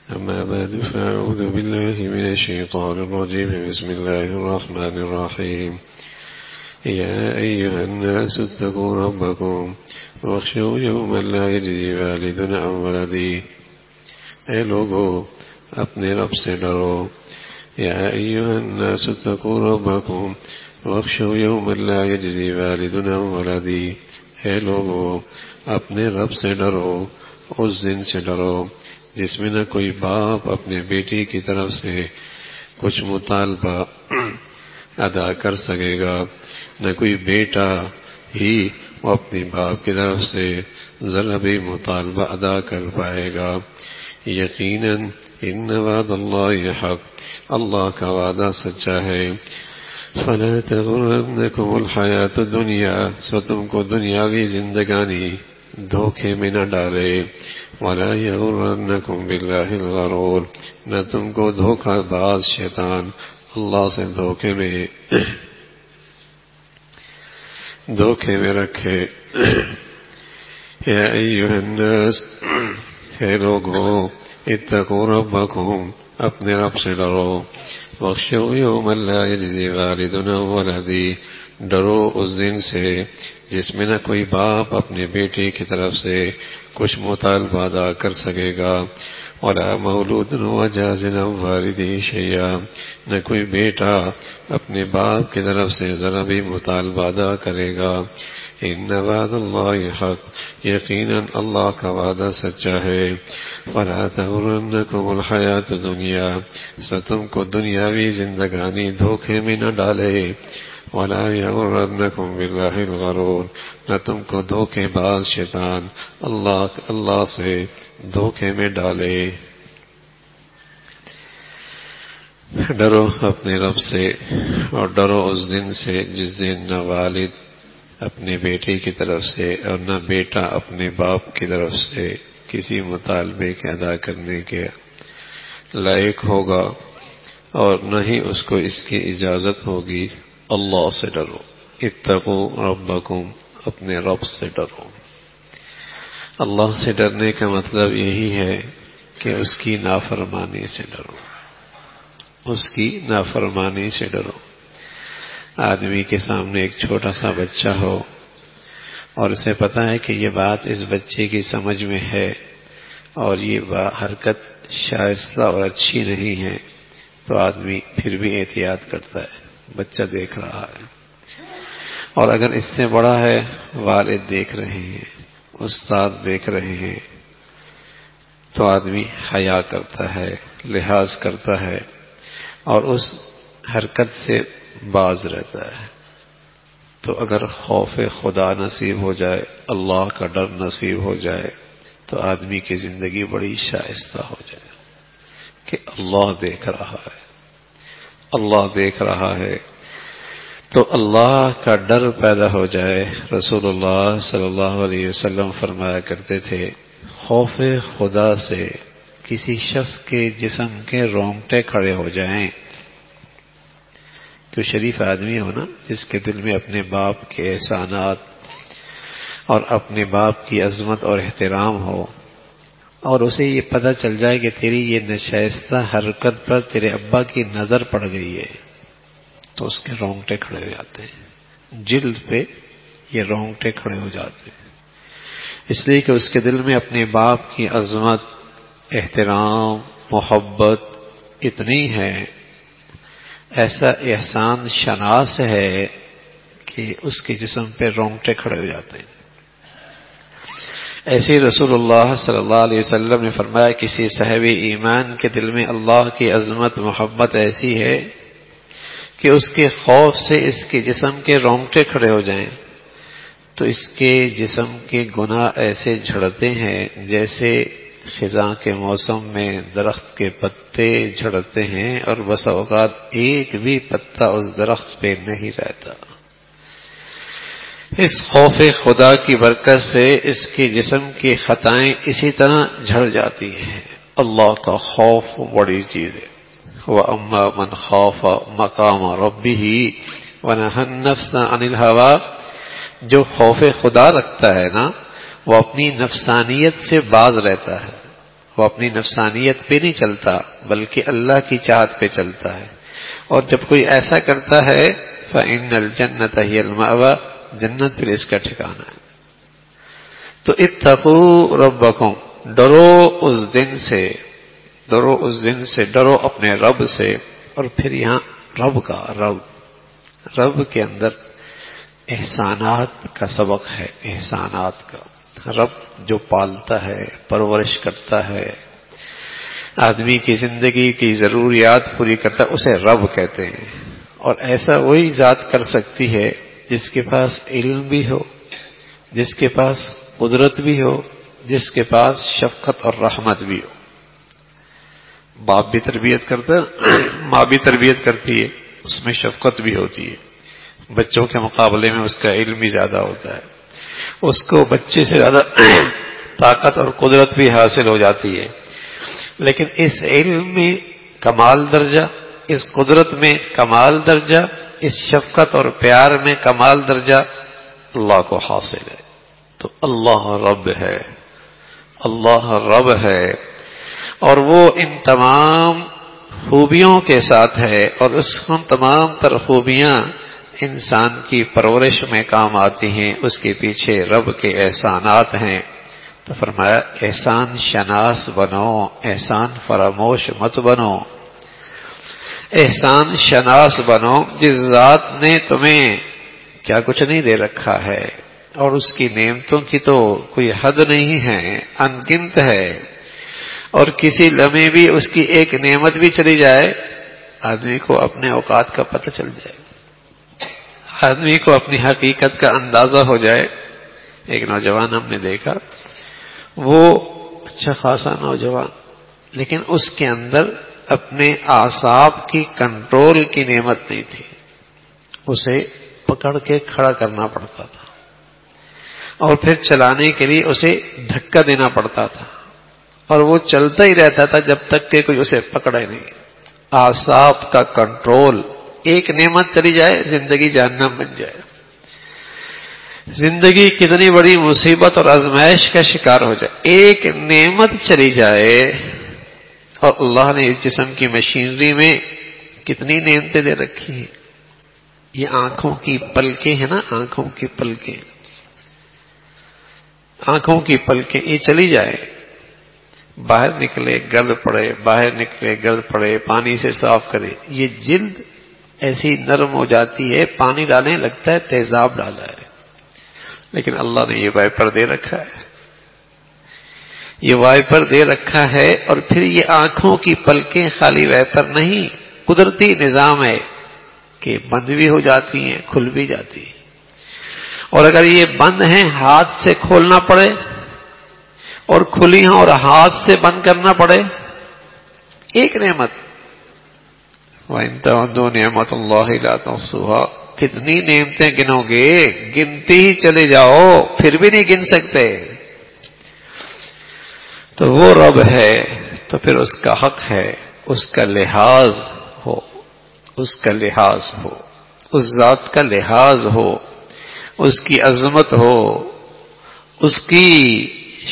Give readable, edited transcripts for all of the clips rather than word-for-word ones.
أما بعد فأعوذ بالله من الشيطان الرجيم بسم الله الرحمن الرحيم يا أيها الناس اتقوا ربكم واخشوا يوما لا يجزي والد عن ولده اے لوگو اپنے رب سے ڈرو یا ایھا الناس اتقوا ربکم واخشوا یوما لا یجزی والد عن ولده اے لوگو اپنے رب سے ڈرو اس دن سے ڈرو جس میں نہ کوئی باپ اپنے بیٹی کی طرف سے کچھ مطالبہ ادا کر سکے گا، نہ کوئی بیٹا ہی وہ اپنی باپ کی طرف سے ذرا بھی مطالبہ ادا کر پائے گا۔ یقیناً ان وعد اللہ حق، اللہ کا وعدہ سچا ہے۔ فلا تغرنکم الحیات الدنیا، سو تم کو دنیاوی زندگانی دھوکے میں نہ ڈالے۔ ولا یغرنکم باللہ الغرور، نہ تم کو دھوکہ باز شیطان اللہ سے دھوکے میں رکھے۔ یا ایھا الناس، اے لوگو اتقوا ربکم، اپنے رب سے ڈرو۔ واخشوا یوما لا یجزی والد عن ولده، ڈرو اس دن سے جس میں نہ کوئی باپ اپنے بیٹے کی طرف سے کچھ مطالبہ ادا کر سکے گا۔ ولا مولود هو جاز عن والده شیئا، نہ کوئی بیٹا اپنے باپ کی طرف سے ذرا بھی مطالبہ ادا کرے گا۔ ان وعد اللہ حق، یقیناً اللہ کا وعدہ سچا ہے۔ فلا تغرنکم الحیات الدنیا، سو تم کو دنیاوی زندگانی دھوکے میں نہ ڈالے۔ ولا یغرنکم باللہ الغرور، نہ تم کو دھوکے باز شیطان اللہ سے دھوکے میں ڈالے۔ ڈرو اپنے رب سے اور ڈرو اس دن سے جس دن نہ والد اپنے بیٹے کی طرف سے اور نہ بیٹا اپنے باپ کی طرف سے کسی مطالبے کے ادا کرنے کے لائق ہوگا اور نہ ہی اس کو اس کی اجازت ہوگی۔ اللہ سے ڈرو، اتقوا ربکم، اپنے رب سے ڈرو۔ اللہ سے ڈرنے کا مطلب یہی ہے کہ اس کی نافرمانی سے ڈرو، اس کی نافرمانی سے ڈرو۔ آدمی کے سامنے ایک چھوٹا سا بچہ ہو اور اسے پتہ ہے کہ یہ بات اس بچے کی سمجھ میں ہے اور یہ حرکت شائستہ اور اچھی نہیں ہے، تو آدمی پھر بھی احتیاط کرتا ہے، بچہ دیکھ رہا ہے۔ اور اگر اس سے بڑا ہے، والد دیکھ رہے ہیں، استاد دیکھ رہے ہیں، تو آدمی حیا کرتا ہے، لحاظ کرتا ہے اور اس حرکت سے باز رہتا ہے۔ تو اگر خوف خدا نصیب ہو جائے، اللہ کا ڈر نصیب ہو جائے، تو آدمی کی زندگی بڑی شائستہ ہو جائے کہ اللہ دیکھ رہا ہے، اللہ دیکھ رہا ہے، تو اللہ کا ڈر پیدا ہو جائے۔ رسول اللہ صلی اللہ علیہ وسلم فرمایا کرتے تھے، خوف خدا سے کسی شخص کے جسم کے رونگٹے کھڑے ہو جائیں۔ جو شریف آدمی ہو نا، جس کے دل میں اپنے باپ کے احسانات اور اپنے باپ کی عظمت اور احترام ہو، اور اسے یہ پتہ چل جائے کہ تیری یہ نشائستہ حرکت پر تیرے ابا کی نظر پڑ گئی ہے، تو اس کے رونگٹے کھڑے ہو جاتے ہیں، جلد پہ یہ رونگٹے کھڑے ہو جاتے ہیں، اس لیے کہ اس کے دل میں اپنے باپ کی عظمت، احترام، محبت اتنی ہے، ایسا احسان شناس ہے کہ اس کے جسم پہ رونگٹے کھڑے ہو جاتے ہیں۔ ایسے رسول اللہ صلی اللہ علیہ وسلم نے فرمایا، کسی صاحب ایمان کے دل میں اللہ کی عظمت، محبت ایسی ہے کہ اس کے خوف سے اس کے جسم کے رونگٹے کھڑے ہو جائیں، تو اس کے جسم کے گناہ ایسے جھڑتے ہیں جیسے خزاں کے موسم میں درخت کے پتے جھڑتے ہیں اور بس اوقات ایک بھی پتا اس درخت پہ نہیں رہتا۔ اس خوف خدا کی برکت سے اس کے جسم کی خطائیں اسی طرح جھڑ جاتی ہیں۔ اللہ کا خوف بڑی چیز ہے۔ وَأَمَّا مَنْ خَافَ مَقَامَ رَبِّهِ وَنَهَى النَّفْسَ عَنِ الْهَوَىٰ، جو خوف خدا رکھتا ہے نا، وہ اپنی نفسانیت سے باز رہتا ہے وہ اپنی نفسانیت پہ نہیں چلتا بلکہ اللہ کی چاہت پہ چلتا ہے. اور جب کوئی ایسا کرتا ہے فإن الجنة هي المأوى، جنت پھر اس کا ٹھکانہ ہے. تو اتقوا ربکم، ڈرو اس دن سے، ڈرو اس دن سے، ڈرو اپنے رب سے. اور پھر یہاں رب کے اندر احسانات کا سبق ہے. احسانات کا رب جو پالتا ہے، پرورش کرتا ہے، آدمی کی زندگی کی ضروریات پوری کرتا ہے، اسے رب کہتے ہیں. اور ایسا وہی ذات کر سکتی ہے جس کے پاس علم بھی ہو، جس کے پاس قدرت بھی ہو، جس کے پاس شفقت اور رحمت بھی ہو. باپ بھی تربیت کرتا ہے، ماں بھی تربیت کرتی ہے، اس میں شفقت بھی ہوتی ہے. بچوں کے مقابلے میں اس کا علم بھی زیادہ ہوتا ہے، اس کو بچے سے زیادہ طاقت اور قدرت بھی حاصل ہو جاتی ہے. لیکن اس علم میں کمال درجہ، اس قدرت میں کمال درجہ، اس شفقت اور پیار میں کمال درجہ اللہ کو حاصل ہے. تو اللہ رب ہے، اللہ رب ہے، اور وہ ان تمام خوبیوں کے ساتھ ہے. اور اس تمام تر خوبیاں انسان کی پرورش میں کام آتی ہیں، اس کے پیچھے رب کے احسانات ہیں. تو فرمایا احسان شناس بنو، احسان فراموش مت بنو. احسان شناس بنو، جس ذات نے تمہیں کیا کچھ نہیں دے رکھا ہے، اور اس کی نعمتوں کی تو کوئی حد نہیں ہے، انگنت ہے. اور کسی لمحے بھی اس کی ایک نعمت بھی چلی جائے، آدمی کو اپنے اوقات کا پتہ چل جائے، آدمی کو اپنی حقیقت کا اندازہ ہو جائے. ایک نوجوان ہم نے دیکھا، وہ اچھا خاصا نوجوان، لیکن اس کے اندر اپنے اعصاب کی کنٹرول کی نعمت نہیں تھی. اسے پکڑ کے کھڑا کرنا پڑتا تھا، اور پھر چلانے کے لیے اسے دھکا دینا پڑتا تھا، اور وہ چلتا ہی رہتا تھا جب تک کہ کوئی اسے پکڑے نہیں. اعصاب کا کنٹرول، ایک نعمت چلی جائے زندگی جہنم بن جائے. زندگی کتنی بڑی مصیبت اور آزمائش کا شکار ہو جائے، ایک نعمت چلی جائے. اور اللہ نے اس جسم کی مشینری میں کتنی نعمتیں دے رکھی ہیں. یہ آنکھوں کی پلکیں ہیں نا، آنکھوں کی پلکیں، آنکھوں کی پلکیں یہ چلی جائے، باہر نکلے گرد پڑے، باہر نکلے گرد پڑے، پانی سے صاف کرے. یہ جلد ایسی نرم ہو جاتی ہے، پانی ڈالنے لگتا ہے تیزاب ڈالا ہے. لیکن اللہ نے یہ وائپر دے رکھا ہے، یہ وائپر دے رکھا ہے. اور پھر یہ آنکھوں کی پلکیں خالی وائپر نہیں، قدرتی نظام ہے کہ بند بھی ہو جاتی ہیں، کھل بھی جاتی ہیں. اور اگر یہ بند ہیں، ہاتھ سے کھولنا پڑے، اور کھلی ہیں اور ہاتھ سے بند کرنا پڑے، ایک نعمت. وَإِن تَعُدُّوا نِعْمَتَ اللَّهِ لَا تُحْصُوهَا، کتنی نعمتیں گنو گے، گنتی ہی چلے جاؤ پھر بھی نہیں گن سکتے. تو وہ رب ہے، تو پھر اس کا حق ہے، اس کا لحاظ ہو، اس کا لحاظ ہو، اس ذات کا لحاظ ہو، اس کی عظمت ہو، اس کی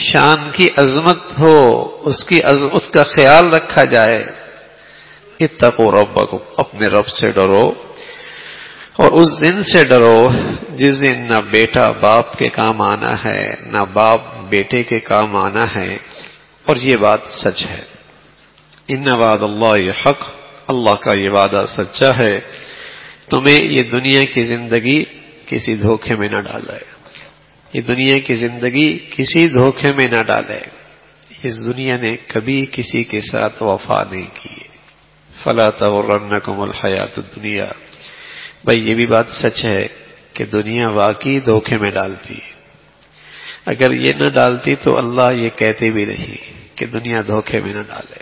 شان کی عظمت ہو، اس کا خیال رکھا جائے. اتقوا ربکم، اپنے رب سے ڈرو، اور اس دن سے ڈرو جس دن نہ بیٹا باپ کے کام آنا ہے، نہ باپ بیٹے کے کام آنا ہے. اور یہ بات سچ ہے. ان وعد اللہ حق، اللہ کا یہ وعدہ سچا ہے. تمہیں یہ دنیا کی زندگی کسی دھوکے میں نہ ڈالے، یہ دنیا کی زندگی کسی دھوکے میں نہ ڈالے. اس دنیا نے کبھی کسی کے ساتھ وفا نہیں کی. فلا تغرنکم الحیات الدنیا. بھائی یہ بھی بات سچ ہے کہ دنیا واقعی دھوکے میں ڈالتی ہے. اگر یہ نہ ڈالتی تو اللہ یہ کہتے بھی نہیں کہ دنیا دھوکے میں نہ ڈالے.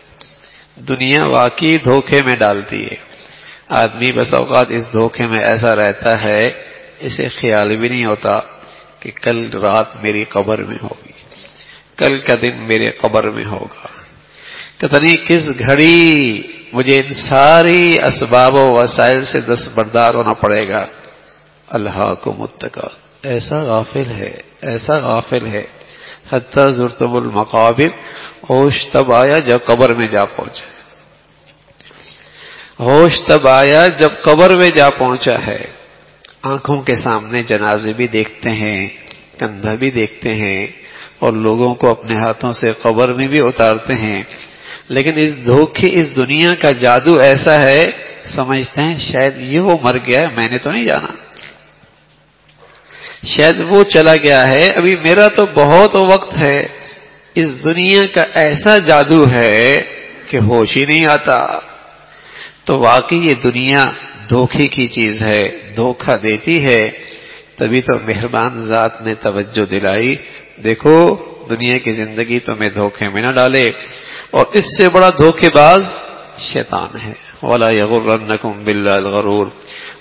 دنیا واقعی دھوکے میں ڈالتی ہے. آدمی بس اوقات اس دھوکے میں ایسا رہتا ہے، اسے خیال بھی نہیں ہوتا کہ کل رات میری قبر میں ہوگی، کل کا دن میرے قبر میں ہوگا، پتہ نہیں کس گھڑی مجھے ان ساری اسباب و وسائل سے دستبردار ہونا پڑے گا. الہاکم التکاثر، ایسا غافل ہے، ایسا غافل ہے. حتی زرتم المقابر ہوش تب آیا جب قبر میں جا پہنچا، ہوش تب آیا جب قبر میں جا پہنچا ہے۔ آنکھوں کے سامنے جنازے بھی دیکھتے ہیں، کندھا بھی دیکھتے ہیں، اور لوگوں کو اپنے ہاتھوں سے قبر میں بھی اتارتے ہیں، لیکن اس دھوکے، اس دنیا کا جادو ایسا ہے، سمجھتے ہیں شاید یہ وہ مر گیا ہے، میں نے تو نہیں جانا، شاید وہ چلا گیا ہے، ابھی میرا تو بہت وقت ہے۔ اس دنیا کا ایسا جادو ہے کہ ہوش ہی نہیں آتا۔ تو واقعی یہ دنیا دھوکے کی چیز ہے، دھوکہ دیتی ہے، تبھی تو مہربان ذات نے توجہ دلائی، دیکھو دنیا کی زندگی تمہیں دھوکے میں نہ ڈالے، اور اس سے بڑا دھوکے باز شیطان ہے۔ وَلَا يَغُرَّنَّكُمْ بِاللَّهِ الْغَرُورُ،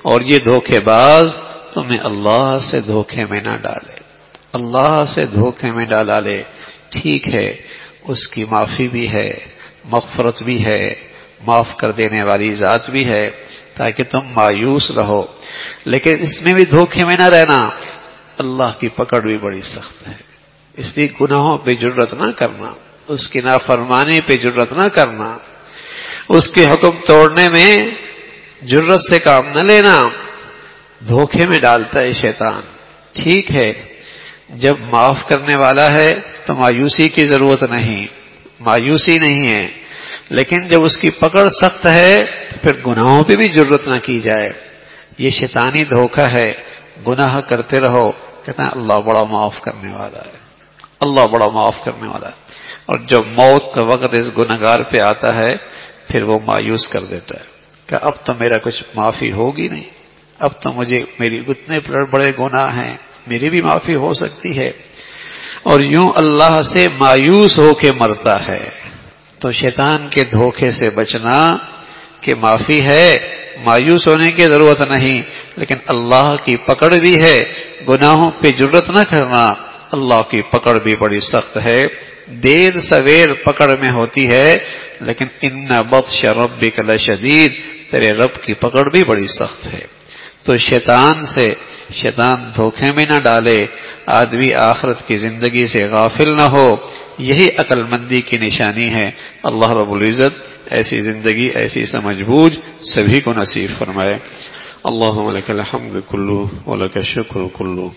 اور یہ دھوکے باز تمہیں اللہ سے دھوکے میں نہ ڈالے، اللہ سے دھوکے میں ڈالا لے۔ ٹھیک ہے، اس کی معافی بھی ہے، مغفرت بھی ہے، معاف کر دینے والی ذات بھی ہے، تاکہ تم مایوس رہو، لیکن اس میں بھی دھوکے میں نہ رہنا، اللہ کی پکڑ بھی بڑی سخت ہے۔ اس لیے گناہوں پہ جرأت نہ کرنا، اس کی نافرمانی پہ جرأت نہ کرنا، اس کے حکم توڑنے میں جرأت سے کام نہ لینا، دھوکے میں ڈالتا ہے شیطان۔ ٹھیک ہے، جب معاف کرنے والا ہے تو مایوسی کی ضرورت نہیں، مایوسی نہیں ہے، لیکن جب اس کی پکڑ سخت ہے تو پھر گناہوں پہ بھی جرأت نہ کی جائے۔ یہ شیطانی دھوکہ ہے، گناہ کرتے رہو، کہتا ہے اللہ بڑا معاف کرنے والا ہے، اللہ بڑا معاف کرنے والا ہے، اور جب موت کا وقت اس گنہگار پہ آتا ہے پھر وہ مایوس کر دیتا ہے کہ اب تو میرا کچھ معافی ہوگی نہیں، اب تو مجھے میری اتنے بڑے گناہ ہیں، میری بھی معافی ہو سکتی ہے، اور یوں اللہ سے مایوس ہو کے مرتا ہے۔ تو شیطان کے دھوکے سے بچنا کہ معافی ہے، مایوس ہونے کی ضرورت نہیں، لیکن اللہ کی پکڑ بھی ہے، گناہوں پہ جرأت نہ کرنا، اللہ کی پکڑ بھی بڑی سخت ہے، دیر سویر پکڑ میں ہوتی ہے، لیکن ان بطش ربک لشدید، تیرے رب کی پکڑ بھی بڑی سخت ہے۔ تو شیطان دھوکے میں نہ ڈالے، آدمی آخرت کی زندگی سے غافل نہ ہو، یہی عقل مندی کی نشانی ہے۔ اللہ رب العزت ایسی زندگی، ایسی سمجھ بوجھ سبھی کو نصیب فرمائے۔ اللہم لک الحمد کلہ ولک الشکر کلہ۔